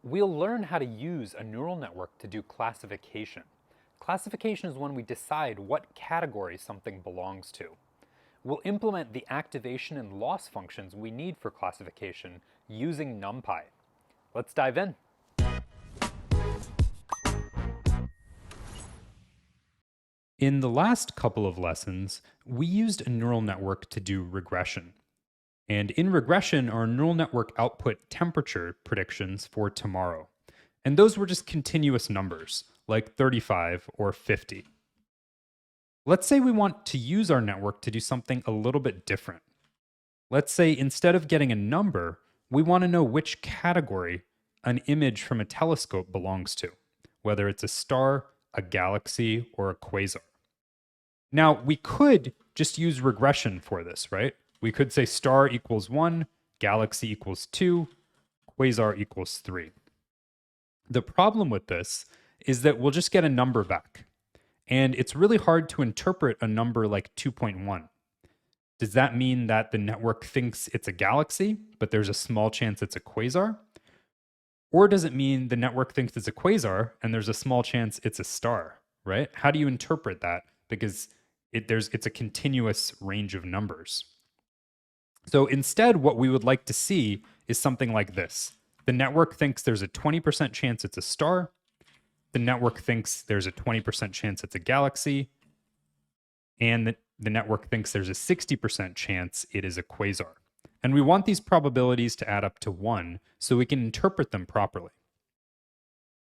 We'll learn how to use a neural network to do classification. Classification is when we decide what category something belongs to. We'll implement the activation and loss functions we need for classification using NumPy. Let's dive in. In the last couple of lessons, we used a neural network to do regression. And in regression, our neural network output temperature predictions for tomorrow. And those were just continuous numbers, like 35 or 50. Let's say we want to use our network to do something a little bit different. Let's say instead of getting a number, we want to know which category an image from a telescope belongs to, whether it's a star, a galaxy, or a quasar. Now, we could just use regression for this, right? We could say star equals 1, galaxy equals 2, quasar equals 3. The problem with this is that we'll just get a number back. And it's really hard to interpret a number like 2.1. Does that mean that the network thinks it's a galaxy, but there's a small chance it's a quasar? Or does it mean the network thinks it's a quasar and there's a small chance it's a star, right? How do you interpret that? Because it's a continuous range of numbers. So instead, what we would like to see is something like this. The network thinks there's a 20% chance it's a star. The network thinks there's a 20% chance it's a galaxy. And the network thinks there's a 60% chance it is a quasar. And we want these probabilities to add up to 1 so we can interpret them properly.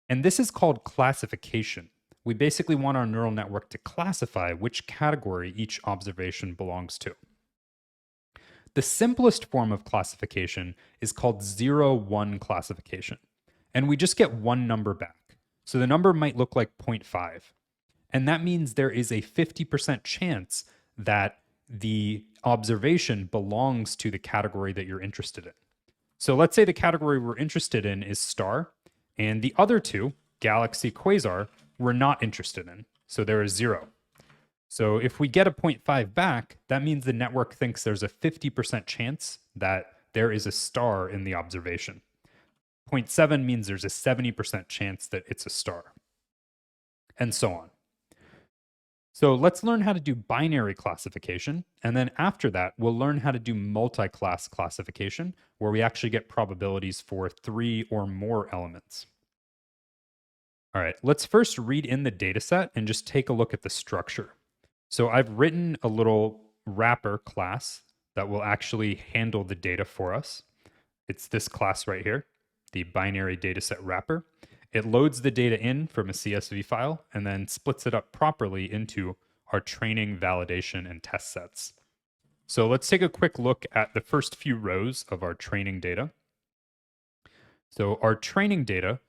And this is called classification. We basically want our neural network to classify which category each observation belongs to. The simplest form of classification is called 0-1 classification, and we just get one number back. So the number might look like 0.5, and that means there is a 50% chance that the observation belongs to the category that you're interested in. So let's say the category we're interested in is star, and the other two, galaxy, quasar, we're not interested in. So there is 0. So if we get a 0.5 back, that means the network thinks there's a 50% chance that there is a star in the observation. 0.7 means there's a 70% chance that it's a star, and so on. So let's learn how to do binary classification, and then after that, we'll learn how to do multi-class classification, where we actually get probabilities for 3 or more elements. All right, let's first read in the dataset and just take a look at the structure. So I've written a little wrapper class that will actually handle the data for us. It's this class right here, the binary dataset wrapper. It loads the data in from a CSV file and then splits it up properly into our training, validation, and test sets. So let's take a quick look at the first few rows of our training data. So our training data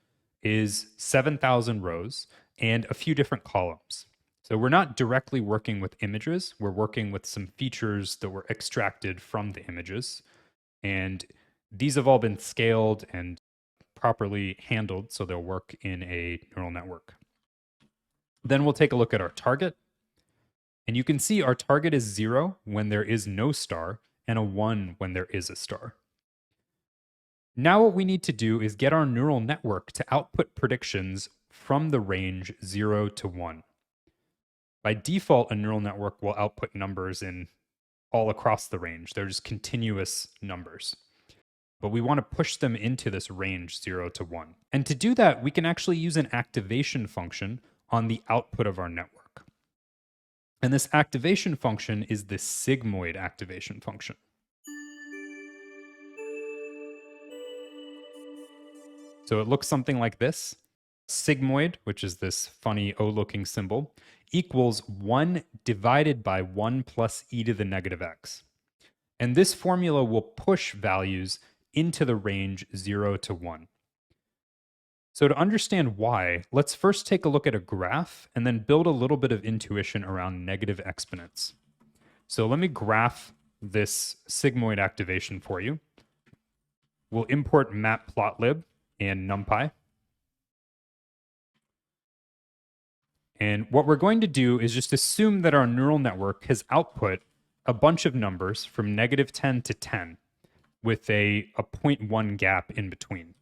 is 7,000 rows and a few different columns. So we're not directly working with images, we're working with some features that were extracted from the images. And these have all been scaled and properly handled so they'll work in a neural network. Then we'll take a look at our target. And you can see our target is 0 when there is no star and a 1 when there is a star. Now what we need to do is get our neural network to output predictions from the range 0 to 1. By default, a neural network will output numbers in all across the range. They're just continuous numbers. But we want to push them into this range 0 to 1. And to do that, we can actually use an activation function on the output of our network. And this activation function is the sigmoid activation function. So it looks something like this. Sigmoid, which is this funny O-looking symbol, equals 1 divided by 1 plus e to the negative x. And this formula will push values into the range 0 to 1. So to understand why, let's first take a look at a graph and then build a little bit of intuition around negative exponents. So let me graph this sigmoid activation for you. We'll import matplotlib and NumPy. And what we're going to do is just assume that our neural network has output a bunch of numbers from -10 to 10 with a 0.1 gap in between.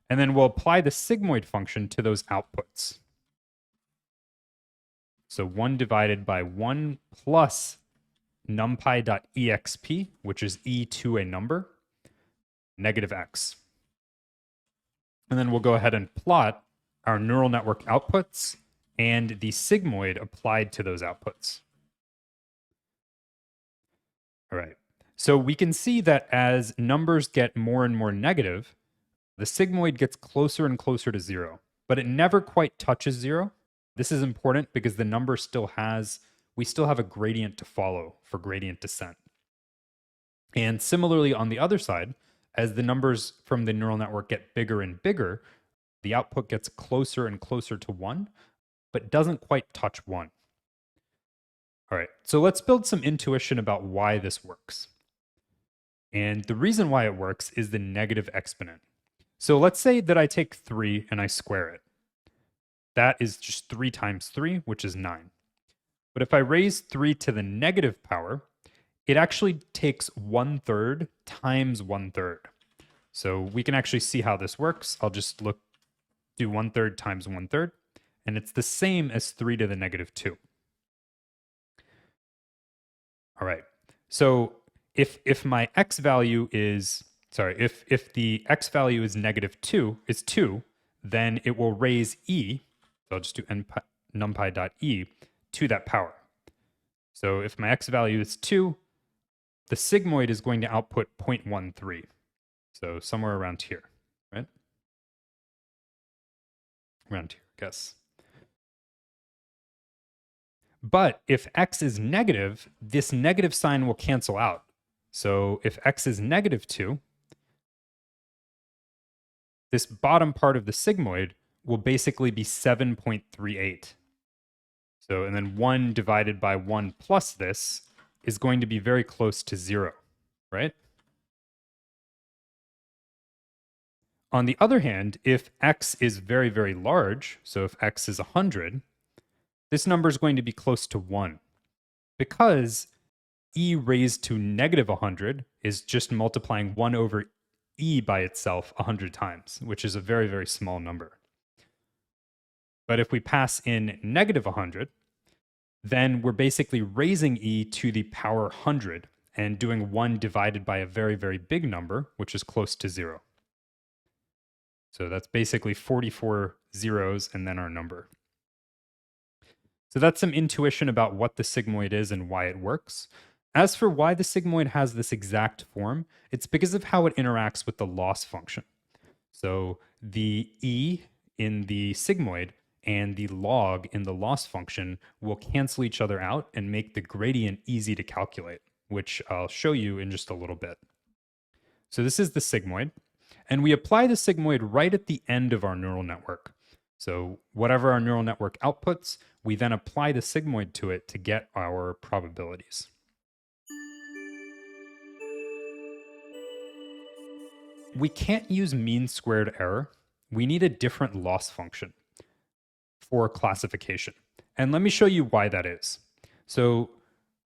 And then we'll apply the sigmoid function to those outputs. So 1 divided by 1 plus numpy.exp, which is e to a number, negative x. And then we'll go ahead and plot our neural network outputs and the sigmoid applied to those outputs. All right. So we can see that as numbers get more and more negative, the sigmoid gets closer and closer to 0, but it never quite touches 0. This is important because the number we still have a gradient to follow for gradient descent. And similarly on the other side, as the numbers from the neural network get bigger and bigger, the output gets closer and closer to 1, but doesn't quite touch 1. All right, so let's build some intuition about why this works. And the reason why it works is the negative exponent. So let's say that I take 3 and I square it. That is just 3 times 3, which is 9. But if I raise 3 to the negative power, it actually takes 1/3 times 1/3. So we can actually see how this works. I'll just do 1/3 times 1/3, and it's the same as 3 to the negative 2. All right. So if my x value is, if the x value is is 2, then it will raise e. So I'll just do numpy.e to that power. So if my x value is 2, the sigmoid is going to output 0.13. So somewhere around here, right? Around here, I guess. But if x is negative, this negative sign will cancel out. So if x is negative 2, this bottom part of the sigmoid will basically be 7.38. So, and then 1 divided by 1 plus this is going to be very close to 0, right? On the other hand, if x is very, very large, so if x is 100, this number is going to be close to 1, because e raised to negative 100 is just multiplying 1 over e by itself 100 times, which is a very, very small number. But if we pass in negative 100, then we're basically raising e to the power 100 and doing 1 divided by a very, very big number, which is close to 0. So that's basically 44 zeros and then our number. So that's some intuition about what the sigmoid is and why it works. As for why the sigmoid has this exact form, it's because of how it interacts with the loss function. So the e in the sigmoid and the log in the loss function will cancel each other out and make the gradient easy to calculate, which I'll show you in just a little bit. So this is the sigmoid, and we apply the sigmoid right at the end of our neural network. So whatever our neural network outputs, we then apply the sigmoid to it to get our probabilities. We can't use mean squared error. We need a different loss function for classification. And let me show you why that is. So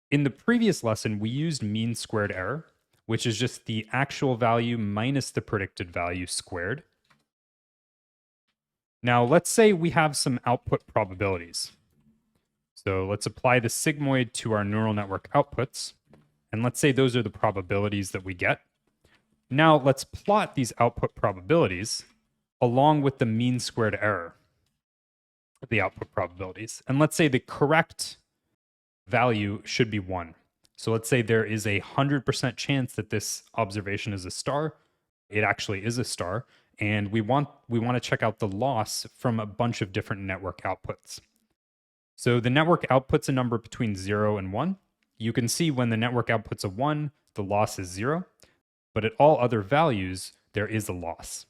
in the previous lesson, we used mean squared error, which is just the actual value minus the predicted value squared. Now, let's say we have some output probabilities. So let's apply the sigmoid to our neural network outputs. And let's say those are the probabilities that we get. Now, let's plot these output probabilities along with the mean squared error of the output probabilities. And let's say the correct value should be 1. So let's say there is a 100% chance that this observation is a star. It actually is a star. And we want to check out the loss from a bunch of different network outputs. So the network outputs a number between 0 and 1. You can see when the network outputs a 1, the loss is 0. But at all other values, there is a loss.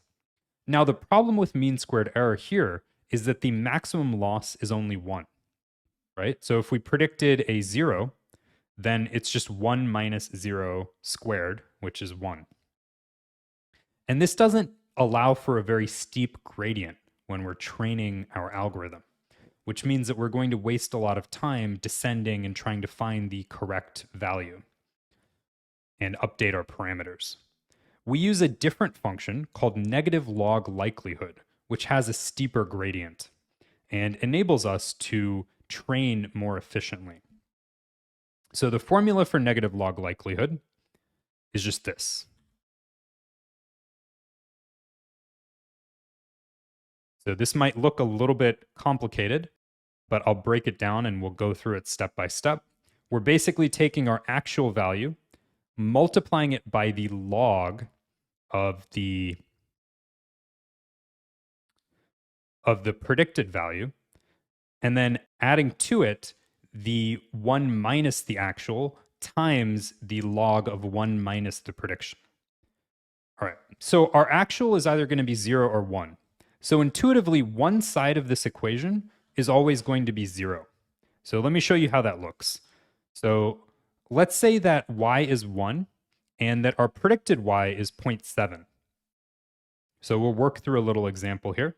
Now, the problem with mean squared error here is that the maximum loss is only 1, right? So if we predicted a 0, then it's just 1 minus 0 squared, which is 1. And this doesn't allow for a very steep gradient when we're training our algorithm, which means that we're going to waste a lot of time descending and trying to find the correct value and update our parameters. we use a different function called negative log likelihood, which has a steeper gradient and enables us to train more efficiently. So the formula for negative log likelihood is just this. So this might look a little bit complicated, but I'll break it down and we'll go through it step by step. We're basically taking our actual value, multiplying it by the log of the predicted value, and then adding to it the 1 minus the actual times the log of 1 minus the prediction. All right, so our actual is either going to be 0 or 1. So intuitively, one side of this equation is always going to be 0. So let me show you how that looks. So let's say that y is 1 and that our predicted y is 0.7. So we'll work through a little example here.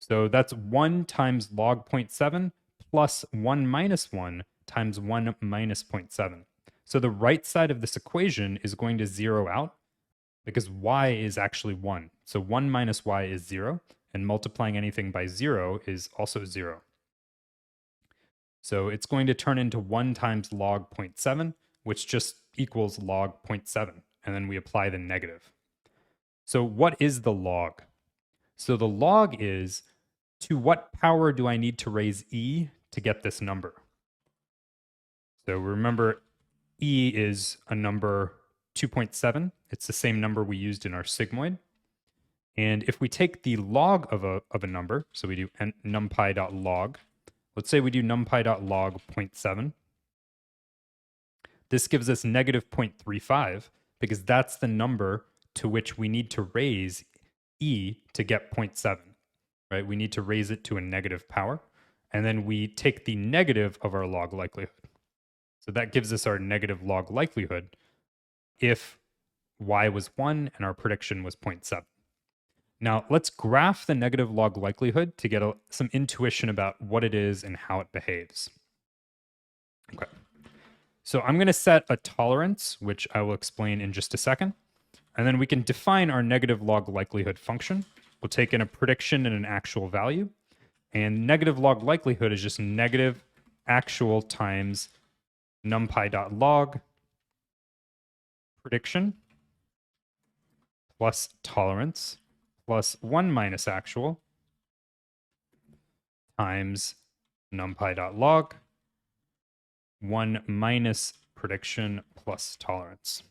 So that's 1 times log 0.7 plus 1 minus 1 times 1 minus 0.7. So the right side of this equation is going to zero out because y is actually 1. So 1 minus y is 0, and multiplying anything by 0 is also 0. So it's going to turn into 1 times log 0.7, which just equals log 0.7, and then we apply the negative. So what is the log? So the log is, to what power do I need to raise e to get this number? So remember, e is a number 2.7. It's the same number we used in our sigmoid. And if we take the log of a number, so we do numpy.log, let's say we do numpy.log 0.7. This gives us negative 0.35 because that's the number to which we need to raise e to get 0.7, right? We need to raise it to a negative power. And then we take the negative of our log likelihood. So that gives us our negative log likelihood if y was 1 and our prediction was 0.7. Now let's graph the negative log likelihood to get some intuition about what it is and how it behaves. Okay. So I'm going to set a tolerance, which I will explain in just a second. And then we can define our negative log likelihood function. We'll take in a prediction and an actual value. And negative log likelihood is just negative actual times numpy.log prediction plus tolerance plus 1 minus actual times numpy.log 1 minus prediction plus tolerance.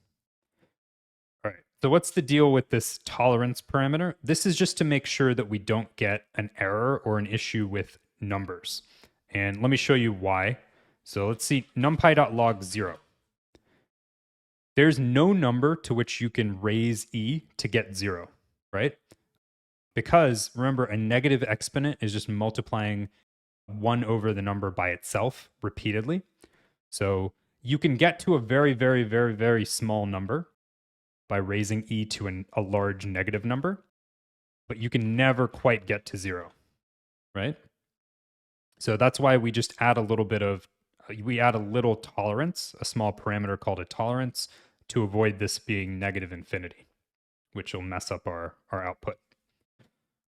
All right, so what's the deal with this tolerance parameter? This is just to make sure that we don't get an error or an issue with numbers. And let me show you why. So let's see, numpy.log 0. There's no number to which you can raise e to get 0, right? Because remember, a negative exponent is just multiplying 1 over the number by itself repeatedly. So you can get to a very, very, very, very small number by raising e to a large negative number, but you can never quite get to 0, right? So that's why we just add a little bit of, we add a little tolerance, a small parameter called a tolerance, to avoid this being negative infinity, which will mess up our output.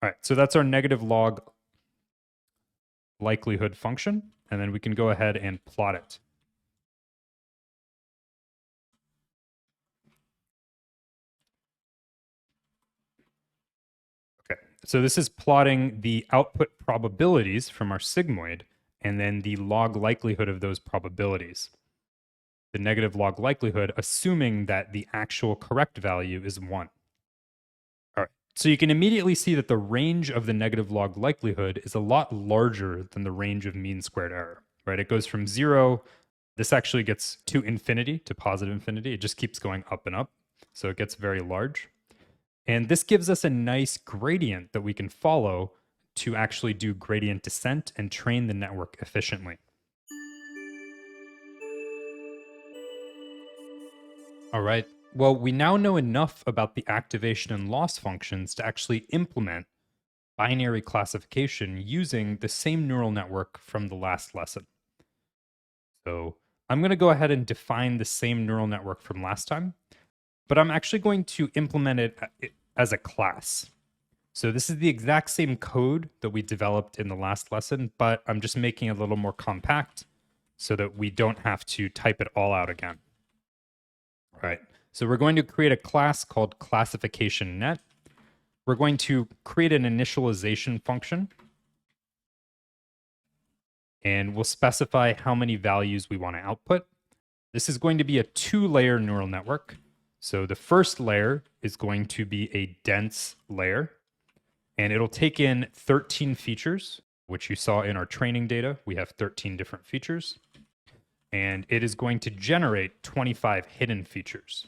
All right, so that's our negative log likelihood function, and then we can go ahead and plot it. Okay, so this is plotting the output probabilities from our sigmoid, and then the log likelihood of those probabilities. The negative log likelihood, assuming that the actual correct value is 1. All right, so you can immediately see that the range of the negative log likelihood is a lot larger than the range of mean squared error, right? It goes from 0, this actually gets to infinity, to positive infinity. It just keeps going up and up, so it gets very large. And this gives us a nice gradient that we can follow to actually do gradient descent and train the network efficiently. All right. Well, we now know enough about the activation and loss functions to actually implement binary classification using the same neural network from the last lesson. So I'm going to go ahead and define the same neural network from last time. but I'm actually going to implement it as a class. So this is the exact same code that we developed in the last lesson, but I'm just making it a little more compact so that we don't have to type it all out again. All right, so we're going to create a class called classification.net. We're going to create an initialization function, and we'll specify how many values we want to output. This is going to be a 2-layer neural network. So the first layer is going to be a dense layer, and it'll take in 13 features, which you saw in our training data. We have 13 different features, and it is going to generate 25 hidden features.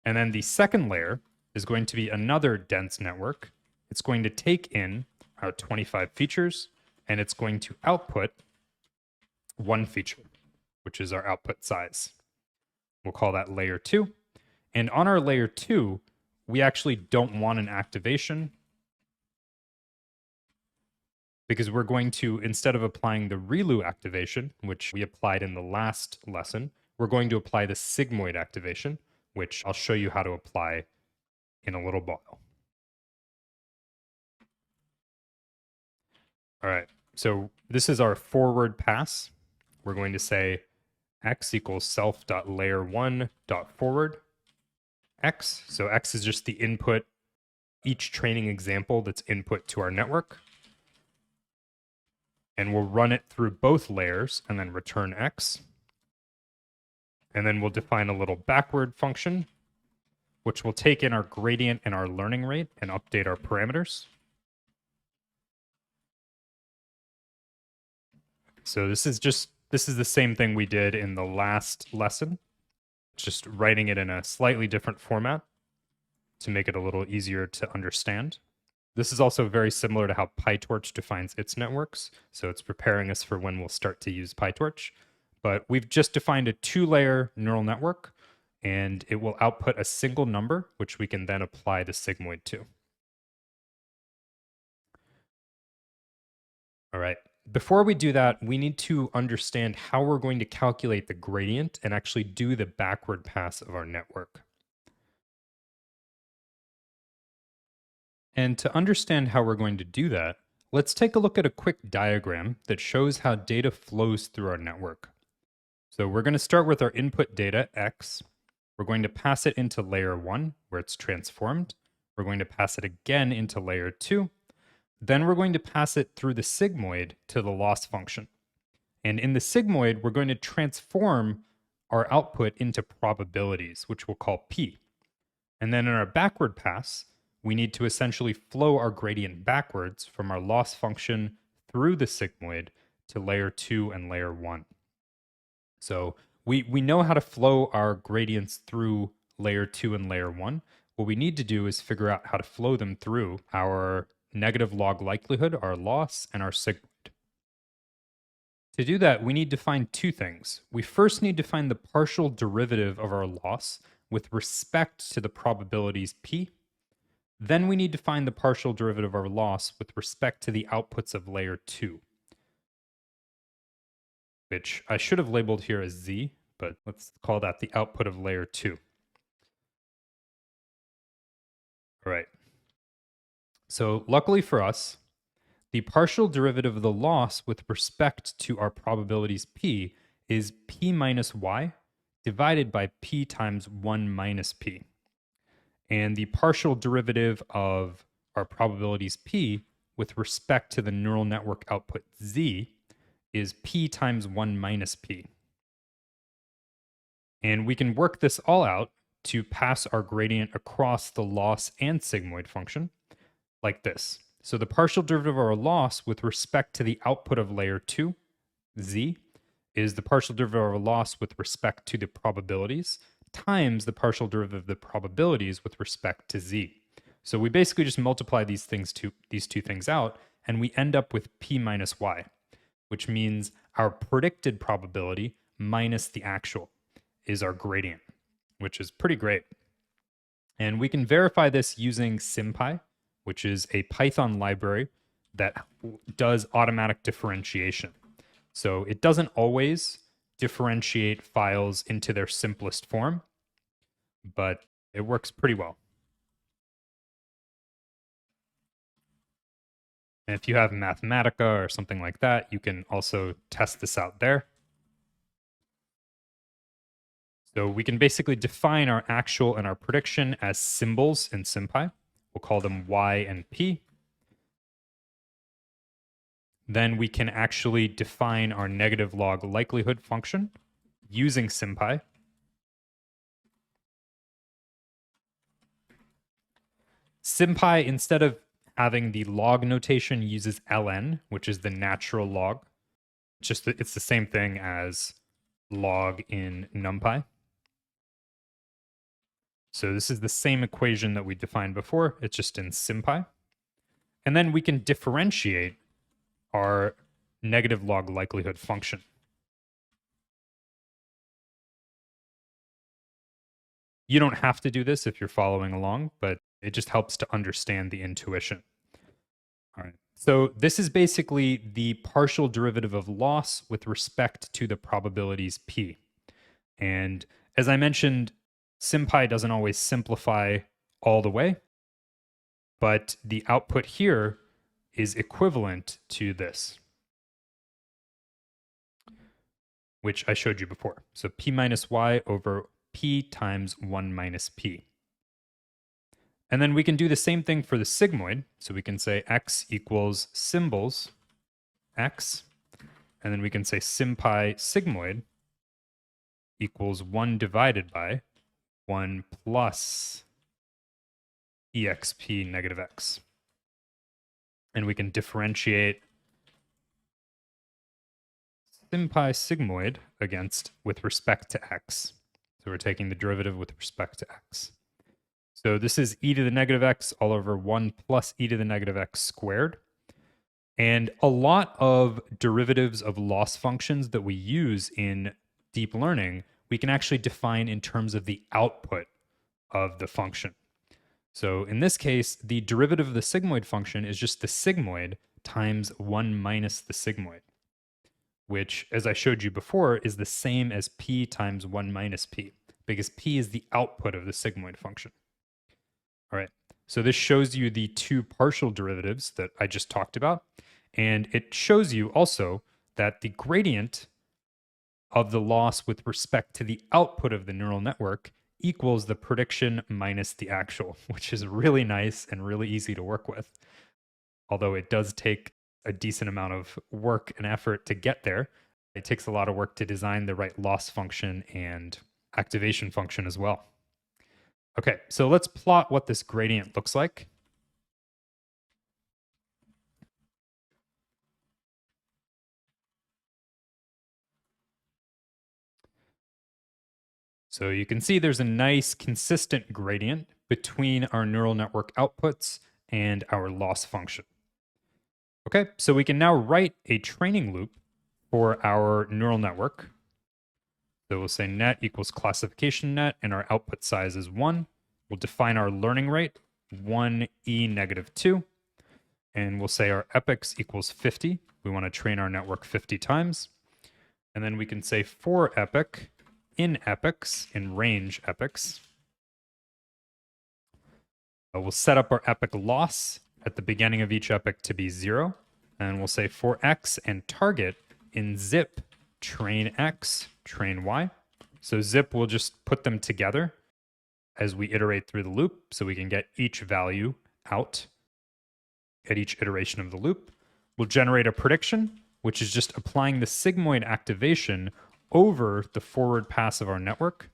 And then the second layer is going to be another dense network. It's going to take in our 25 features, and it's going to output 1 feature, which is our output size. We'll call that layer 2. And on our layer 2, we actually don't want an activation because we're going to, instead of applying the ReLU activation, which we applied in the last lesson, we're going to apply the Sigmoid activation, which I'll show you how to apply in a little while. All right, so this is our forward pass. We're going to say x equals self.layer1.forward x. So x is just the input, each training example that's input to our network. And we'll run it through both layers and then return x. And then we'll define a little backward function, which will take in our gradient and our learning rate and update our parameters. So this is the same thing we did in the last lesson, just writing it in a slightly different format to make it a little easier to understand. This is also very similar to how PyTorch defines its networks, so it's preparing us for when we'll start to use PyTorch. But we've just defined a 2-layer neural network, and it will output a single number, which we can then apply the sigmoid to. All right. Before we do that, we need to understand how we're going to calculate the gradient and actually do the backward pass of our network. And to understand how we're going to do that, let's take a look at a quick diagram that shows how data flows through our network. So we're going to start with our input data, x. We're going to pass it into layer 1, where it's transformed. We're going to pass it again into layer 2. Then we're going to pass it through the sigmoid to the loss function. And in the sigmoid, we're going to transform our output into probabilities, which we'll call p. And then in our backward pass, we need to essentially flow our gradient backwards from our loss function through the sigmoid to layer 2 and layer 1. So we know how to flow our gradients through layer 2 and layer 1. What we need to do is figure out how to flow them through our negative log likelihood, our loss, and our sigmoid. To do that, we need to find 2 things. We first need to find the partial derivative of our loss with respect to the probabilities p. Then we need to find the partial derivative of our loss with respect to the outputs of layer 2, which I should have labeled here as z, but let's call that the output of layer 2. All right. So luckily for us, the partial derivative of the loss with respect to our probabilities p is p minus y divided by p times 1 minus p. And the partial derivative of our probabilities p with respect to the neural network output z is p times 1 minus p. And we can work this all out to pass our gradient across the loss and sigmoid function like this. So the partial derivative of our loss with respect to the output of layer 2, z, is the partial derivative of our loss with respect to the probabilities times the partial derivative of the probabilities with respect to z. So we basically just multiply these two things out, and we end up with p minus y, which means our predicted probability minus the actual is our gradient, which is pretty great. And we can verify this using SymPy, which is a Python library that does automatic differentiation. So it doesn't always differentiate files into their simplest form, but It works pretty well. And if you have Mathematica or something like that, you can also test this out there. So we can basically define our actual and our prediction as symbols in SymPy. We'll call them y and p. Then we can actually define our negative log likelihood function using SymPy. SymPy, instead of having the log notation, uses ln, which is the natural log. It's the same thing as log in NumPy. So this is the same equation that we defined before. It's just in SymPy. And then we can differentiate our negative log likelihood function. You don't have to do this if you're following along, but it just helps to understand the intuition. All right. So this is basically the partial derivative of loss with respect to the probabilities p. And as I mentioned, SymPy doesn't always simplify all the way, but the output here is equivalent to this, which I showed you before. So p minus y over p times 1 minus p. And then we can do the same thing for the sigmoid. So we can say x equals symbols x, and then we can say SymPy sigmoid equals 1 divided by 1 plus exp negative x. And we can differentiate SymPy sigmoid with respect to x. So we're taking the derivative with respect to x. So this is e to the negative x all over 1 plus e to the negative x squared. And a lot of derivatives of loss functions that we use in deep learning, we can actually define in terms of the output of the function. So in this case, the derivative of the sigmoid function is just the sigmoid times 1 minus the sigmoid, which, as I showed you before, is the same as p times 1 minus p, because p is the output of the sigmoid function. All right, so this shows you the two partial derivatives that I just talked about, and it shows you also that the gradient of the loss with respect to the output of the neural network equals the prediction minus the actual, which is really nice and really easy to work with. Although it does take a decent amount of work and effort to get there. It takes a lot of work to design the right loss function and activation function as well. Okay, so let's plot what this gradient looks like. So you can see there's a nice consistent gradient between our neural network outputs and our loss function. Okay, so we can now write a training loop for our neural network. So we'll say net equals classification net, and our output size is 1. We'll define our learning rate, 1e negative 2. And we'll say our epochs equals 50. We want to train our network 50 times. And then we can say for epoch, in epochs, in range epochs, we'll set up our epoch loss at the beginning of each epoch to be 0. And we'll say for x and target, in zip, train x, train y. So zip will just put them together as we iterate through the loop, so we can get each value out at each iteration of the loop. We'll generate a prediction, which is just applying the sigmoid activation over the forward pass of our network.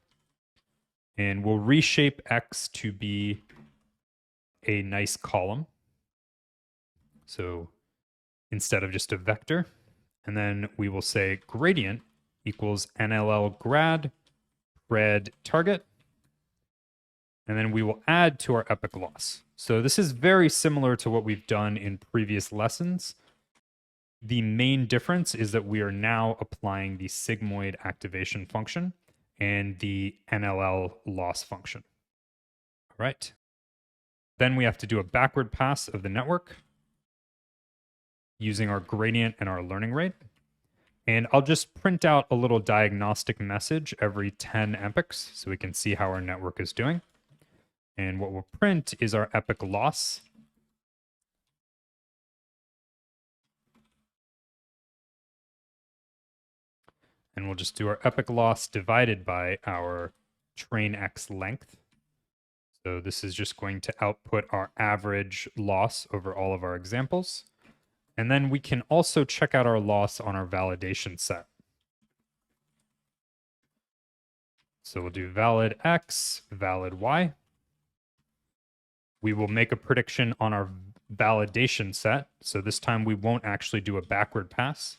And we'll reshape x to be a nice column. So instead of just a vector. And then we will say gradient equals NLL grad pred target. And then we will add to our epoch loss. So this is very similar to what we've done in previous lessons. The main difference is that we are now applying the sigmoid activation function and the NLL loss function. All right. Then we have to do a backward pass of the network using our gradient and our learning rate. And I'll just print out a little diagnostic message every 10 epochs so we can see how our network is doing. And what we'll print is our epoch loss. And we'll just do our epoch loss divided by our train x length. So this is just going to output our average loss over all of our examples. And then we can also check out our loss on our validation set. So we'll do valid x, valid y. We will make a prediction on our validation set. So this time we won't actually do a backward pass.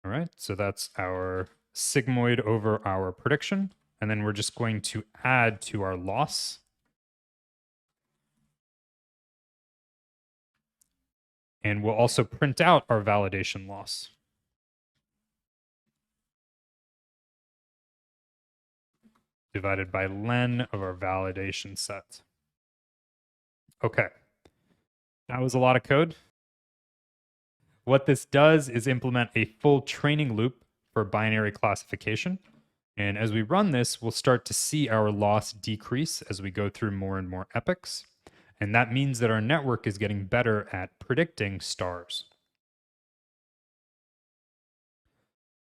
All right, so that's our sigmoid over our prediction. And then we're just going to add to our loss. And we'll also print out our validation loss. Divided by len of our validation set. Okay, that was a lot of code. What this does is implement a full training loop for binary classification. And as we run this, we'll start to see our loss decrease as we go through more and more epochs. And that means that our network is getting better at predicting stars.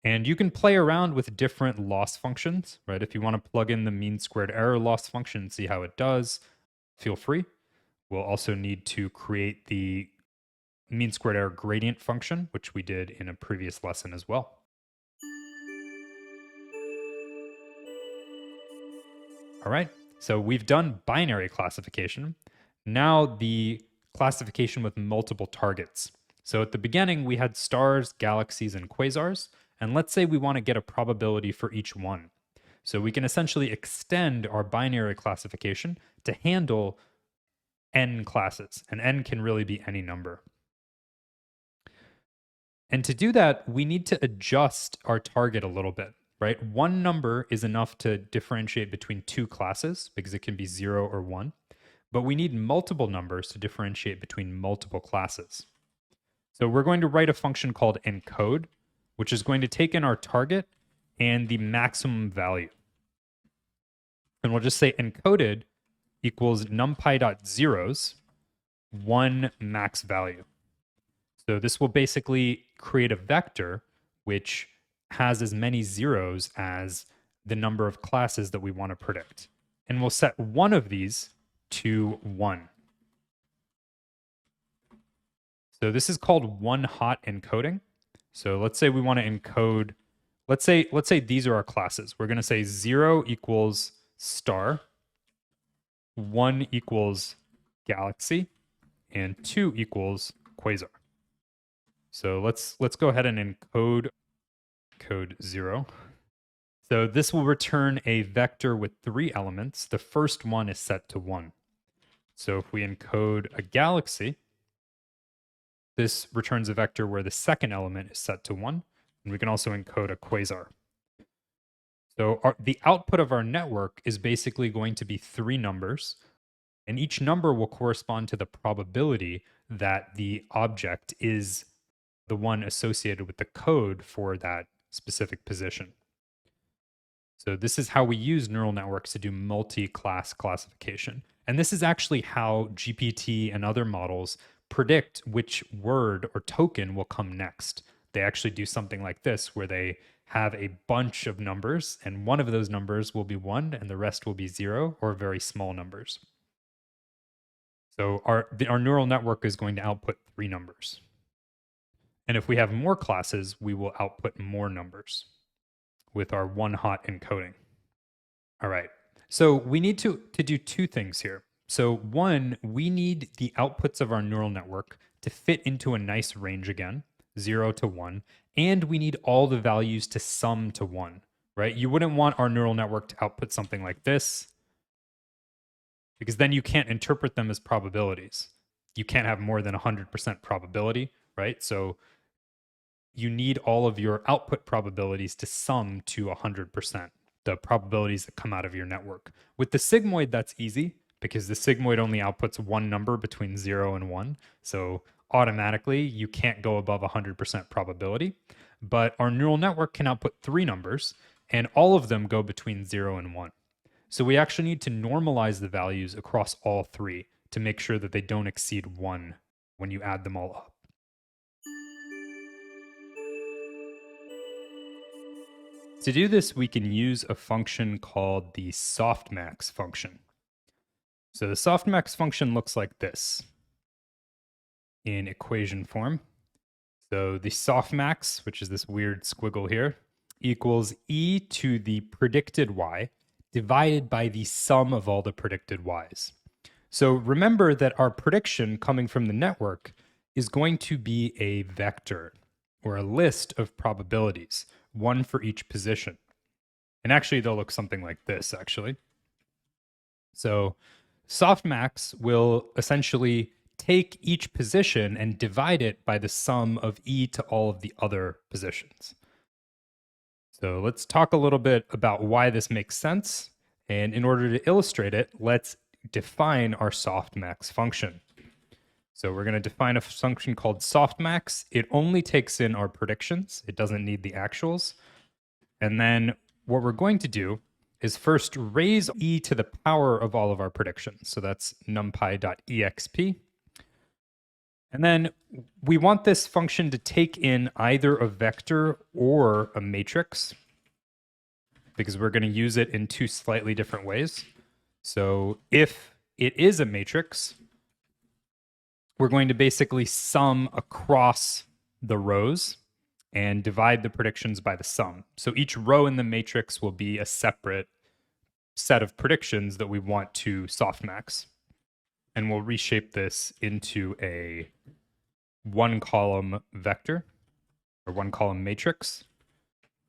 And you can play around with different loss functions, right? If you want to plug in the mean squared error loss function and see how it does, feel free. We'll also need to create the mean squared error gradient function, which we did in a previous lesson as well. All right, so we've done binary classification. Now the classification with multiple targets. So at the beginning, we had stars, galaxies, and quasars. And let's say we want to get a probability for each one. So we can essentially extend our binary classification to handle n classes. And n can really be any number. And to do that, we need to adjust our target a little bit, right? One number is enough to differentiate between two classes because it can be 0 or 1. But we need multiple numbers to differentiate between multiple classes. So we're going to write a function called encode, which is going to take in our target and the maximum value. And we'll just say encoded equals numpy.zeros, 1 max value. So this will basically create a vector which has as many zeros as the number of classes that we want to predict. And we'll set one of these to 1. So this is called one-hot encoding. So let's say we want to encode, let's say these are our classes. We're going to say 0 equals star, 1 equals galaxy, and 2 equals quasar. So let's go ahead and encode code 0. So this will return a vector with 3 elements. The first one is set to 1. So if we encode a galaxy, this returns a vector where the second element is set to 1. And we can also encode a quasar. So the output of our network is basically going to be 3 numbers. And each number will correspond to the probability that the object is the one associated with the code for that specific position. So this is how we use neural networks to do multi-class classification. And this is actually how GPT and other models predict which word or token will come next. They actually do something like this, where they have a bunch of numbers, and one of those numbers will be 1, and the rest will be 0, or very small numbers. So our neural network is going to output 3 numbers. And if we have more classes, we will output more numbers with our one-hot encoding. All right, so we need to do 2 things here. So one, we need the outputs of our neural network to fit into a nice range again, 0 to 1, and we need all the values to sum to 1, right? You wouldn't want our neural network to output something like this, because then you can't interpret them as probabilities. You can't have more than 100% probability, right? So you need all of your output probabilities to sum to 100%, the probabilities that come out of your network. With the sigmoid, that's easy, because the sigmoid only outputs one number between 0 and 1. So automatically, you can't go above 100% probability. But our neural network can output 3 numbers, and all of them go between 0 and 1. So we actually need to normalize the values across all three to make sure that they don't exceed 1 when you add them all up. To do this, we can use a function called the Softmax function. So the Softmax function looks like this in equation form. So the softmax, which is this weird squiggle here, equals e to the predicted y divided by the sum of all the predicted y's. So remember that our prediction coming from the network is going to be a vector or a list of probabilities, one for each position. And actually, they'll look something like this, actually. So softmax will essentially take each position and divide it by the sum of e to all of the other positions. So let's talk a little bit about why this makes sense. And in order to illustrate it, let's define our softmax function. So we're going to define a function called softmax. It only takes in our predictions. It doesn't need the actuals. And then what we're going to do is first raise e to the power of all of our predictions. So that's numpy.exp. And then we want this function to take in either a vector or a matrix, because we're going to use it in two slightly different ways. So if it is a matrix, we're going to basically sum across the rows and divide the predictions by the sum. So each row in the matrix will be a separate set of predictions that we want to softmax. And we'll reshape this into a one-column vector or one-column matrix.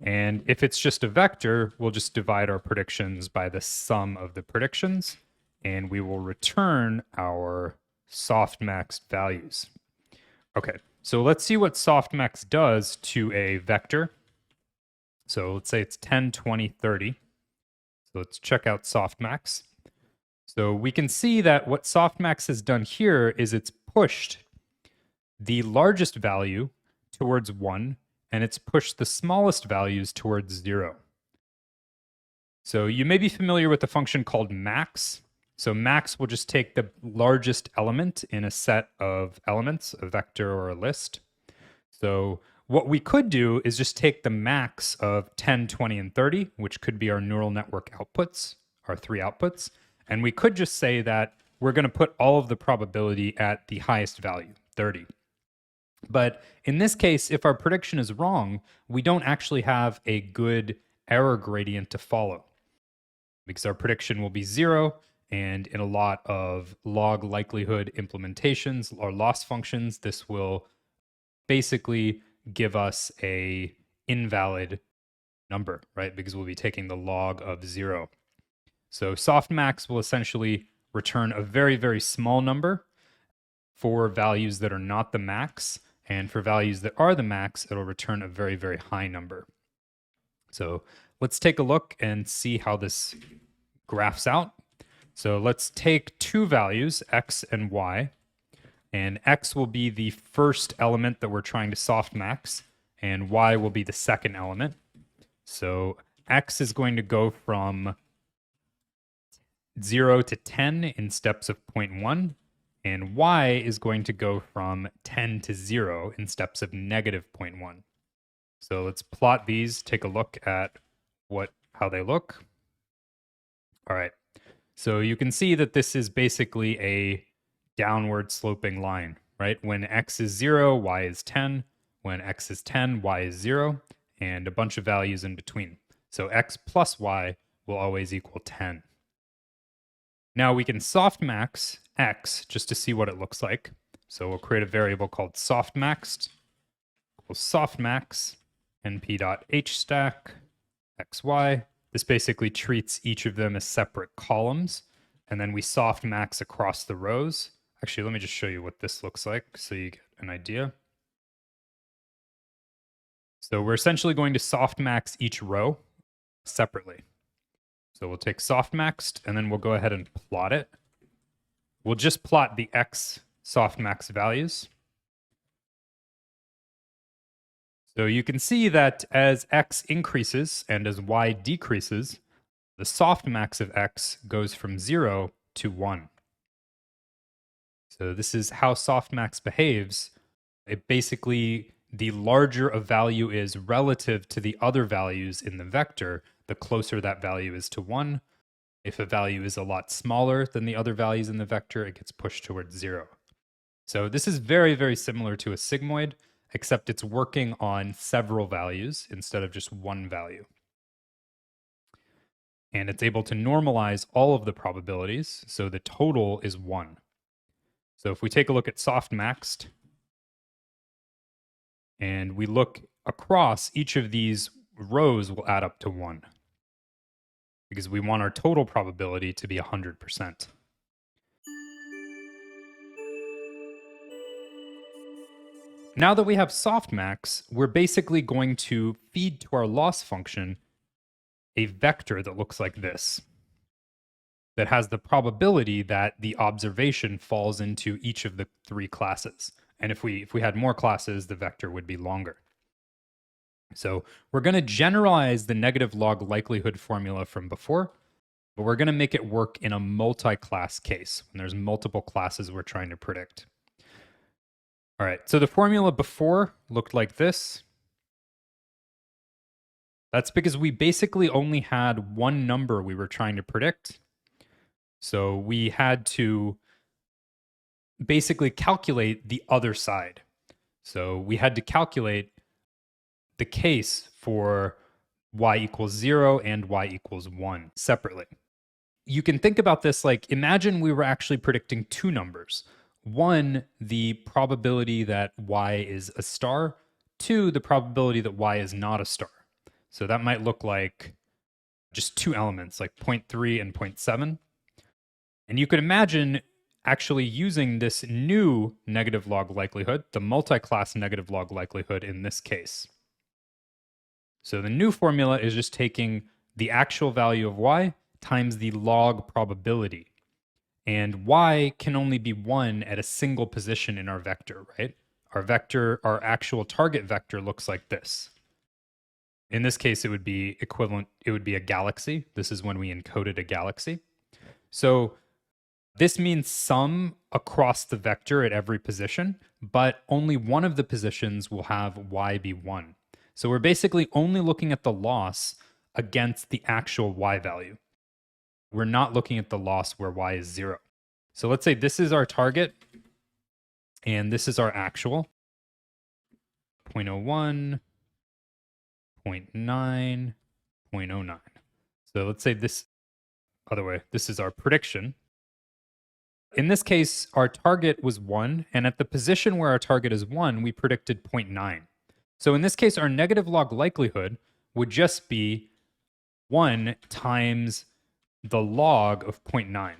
And if it's just a vector, we'll just divide our predictions by the sum of the predictions, and we will return our softmax values. Okay, so let's see what softmax does to a vector. So let's say it's 10, 20, 30. So let's check out softmax. So we can see that what softmax has done here is it's pushed the largest value towards 1, and it's pushed the smallest values towards 0. So you may be familiar with the function called max. So max will just take the largest element in a set of elements, a vector or a list. So what we could do is just take the max of 10, 20, and 30, which could be our neural network outputs, our three outputs. And we could just say that we're going to put all of the probability at the highest value, 30. But in this case, if our prediction is wrong, we don't actually have a good error gradient to follow, because our prediction will be 0. And in a lot of log likelihood implementations or loss functions, this will basically give us a invalid number, right? Because we'll be taking the log of 0. So softmax will essentially return a very, very small number for values that are not the max. And for values that are the max, it'll return a very, very high number. So let's take a look and see how this graphs out. So let's take two values, x and y. And x will be the first element that we're trying to softmax, and y will be the second element. So x is going to go from 0 to 10 in steps of 0.1, and y is going to go from 10 to 0 in steps of negative 0.1. So let's plot these, take a look at how they look. All right, so you can see that this is basically a downward sloping line, right? When x is 0, y is 10. When x is 10, y is 0, and a bunch of values in between. So x plus y will always equal 10. Now we can softmax x just to see what it looks like. So we'll create a variable called softmaxed equals softmax np.hstack xy. This basically treats each of them as separate columns, and then we softmax across the rows. Actually, let me just show you what this looks like so you get an idea. So we're essentially going to softmax each row separately. So we'll take softmaxed, and then we'll go ahead and plot it. We'll just plot the x softmax values. So you can see that as x increases and as y decreases, the softmax of x goes from 0 to 1. So this is how softmax behaves. It basically, the larger a value is relative to the other values in the vector, the closer that value is to 1. If a value is a lot smaller than the other values in the vector, it gets pushed towards 0. So this is very, very similar to a sigmoid, except it's working on several values instead of just one value. And it's able to normalize all of the probabilities, so the total is 1. So if we take a look at softmaxed, and we look across, each of these rows will add up to 1, because we want our total probability to be 100%. Now that we have softmax, we're basically going to feed to our loss function a vector that looks like this, that has the probability that the observation falls into each of the 3 classes. And if we had more classes, the vector would be longer. So we're going to generalize the negative log likelihood formula from before, but we're going to make it work in a multi-class case when there's multiple classes we're trying to predict. All right, so the formula before looked like this. That's because we basically only had one number we were trying to predict. So we had to basically calculate the other side. So we had to calculate the case for y equals 0 and y equals 1 separately. You can think about this like, imagine we were actually predicting 2 numbers. 1, the probability that y is a star. 2, the probability that y is not a star. So that might look like just 2 elements, like 0.3 and 0.7. And you could imagine actually using this new negative log likelihood, the multi-class negative log likelihood in this case. So the new formula is just taking the actual value of y times the log probability. And y can only be 1 at a single position in our vector, right? Our vector, our actual target vector looks like this. In this case, it would be equivalent, it would be a galaxy. This is when we encoded a galaxy. So this means sum across the vector at every position, but only one of the positions will have y be 1. So we're basically only looking at the loss against the actual y value. We're not looking at the loss where y is 0. So let's say this is our target, and this is our actual. 0.01, 0.9, 0.09. So let's say this other way. This is our prediction. In this case, our target was 1, and at the position where our target is 1, we predicted 0.9. So in this case, our negative log likelihood would just be 1 times the log of 0.9.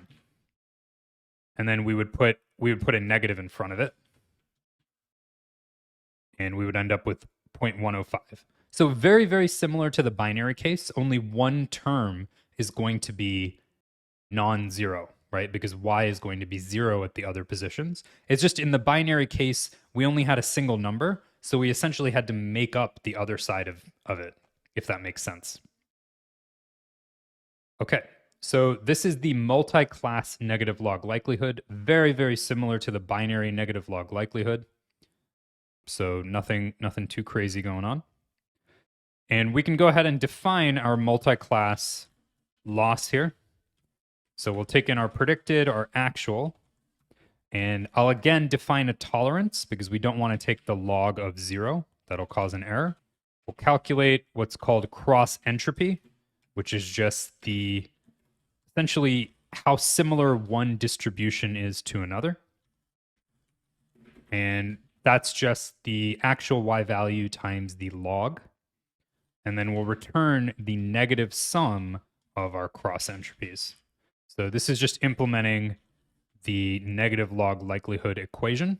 And then we would put a negative in front of it. And we would end up with 0.105. So very, very similar to the binary case, only one term is going to be non-zero, right? Because y is going to be 0 at the other positions. It's just in the binary case, we only had a single number, so we essentially had to make up the other side of it, if that makes sense. Okay, so this is the multi-class negative log likelihood, very, very similar to the binary negative log likelihood. So nothing too crazy going on. And we can go ahead and define our multi-class loss here. So we'll take in our predicted, our actual, and I'll again define a tolerance because we don't want to take the log of 0. That'll cause an error. We'll calculate what's called cross entropy, which is just the essentially how similar one distribution is to another. And that's just the actual y value times the log. And then we'll return the negative sum of our cross entropies. So this is just implementing the negative log likelihood equation.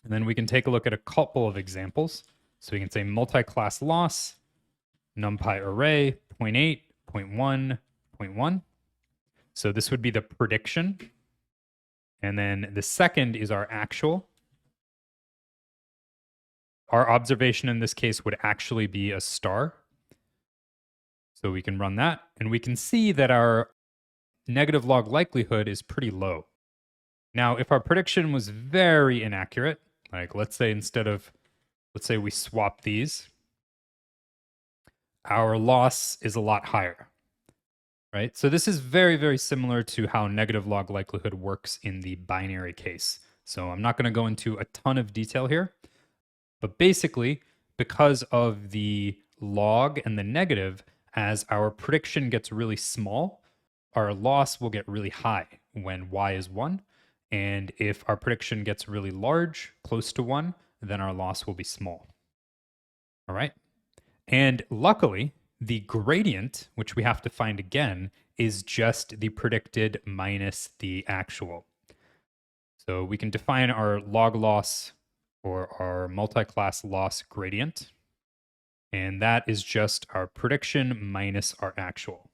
And then we can take a look at a couple of examples. So we can say multi-class loss, NumPy array, 0.8, 0.1, 0.1. So this would be the prediction. And then the second is our actual. our observation in this case would actually be a star. So we can run that, and we can see that our negative log likelihood is pretty low. Now, if our prediction was very inaccurate, like let's say we swap these, our loss is a lot higher, right? So this is very, very similar to how negative log likelihood works in the binary case. So I'm not going to go into a ton of detail here, but basically, because of the log and the negative, as our prediction gets really small, our loss will get really high when y is 1. And if our prediction gets really large, close to 1, then our loss will be small. All right. And luckily, the gradient, which we have to find again, is just the predicted minus the actual. So we can define our log loss or our multi-class loss gradient. And that is just our prediction minus our actual.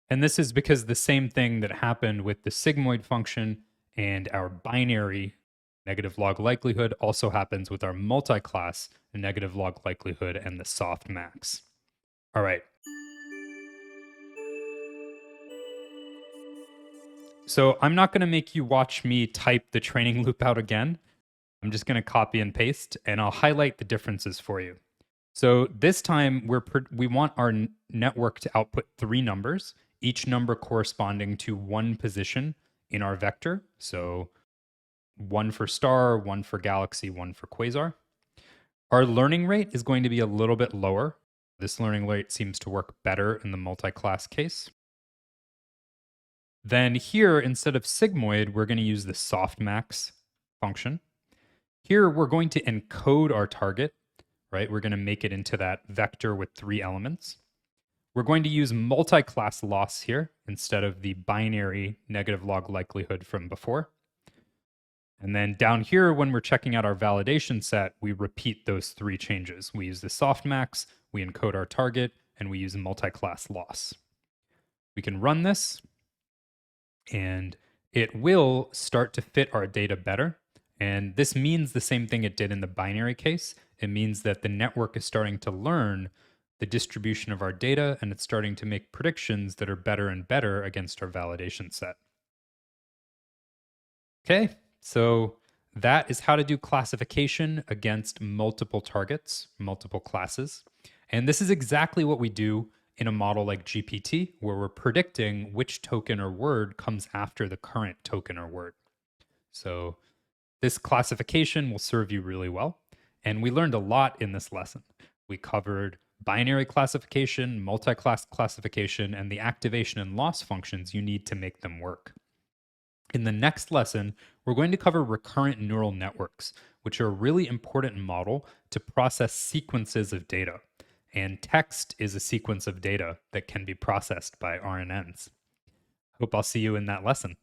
And this is because the same thing that happened with the sigmoid function and our binary negative log likelihood also happens with our multi-class negative log likelihood and the softmax. All right. So I'm not going to make you watch me type the training loop out again. I'm just going to copy and paste, and I'll highlight the differences for you. So this time we want our network to output 3 numbers, each number corresponding to one position in our vector. So 1 for star, 1 for galaxy, 1 for quasar. Our learning rate is going to be a little bit lower. This learning rate seems to work better in the multi-class case. Then here, instead of sigmoid, we're going to use the softmax function. Here, we're going to encode our target, right? We're going to make it into that vector with 3 elements. We're going to use multi-class loss here instead of the binary negative log likelihood from before. And then down here, when we're checking out our validation set, we repeat those 3 changes. We use the softmax, we encode our target, and we use multi-class loss. We can run this, and it will start to fit our data better. And this means the same thing it did in the binary case. It means that the network is starting to learn the distribution of our data, and it's starting to make predictions that are better and better against our validation set. Okay, so that is how to do classification against multiple targets, multiple classes. And this is exactly what we do in a model like GPT, where we're predicting which token or word comes after the current token or word. So this classification will serve you really well. And we learned a lot in this lesson. We covered binary classification, multi-class classification, and the activation and loss functions you need to make them work. In the next lesson, we're going to cover recurrent neural networks, which are a really important model to process sequences of data. And text is a sequence of data that can be processed by RNNs. Hope I'll see you in that lesson.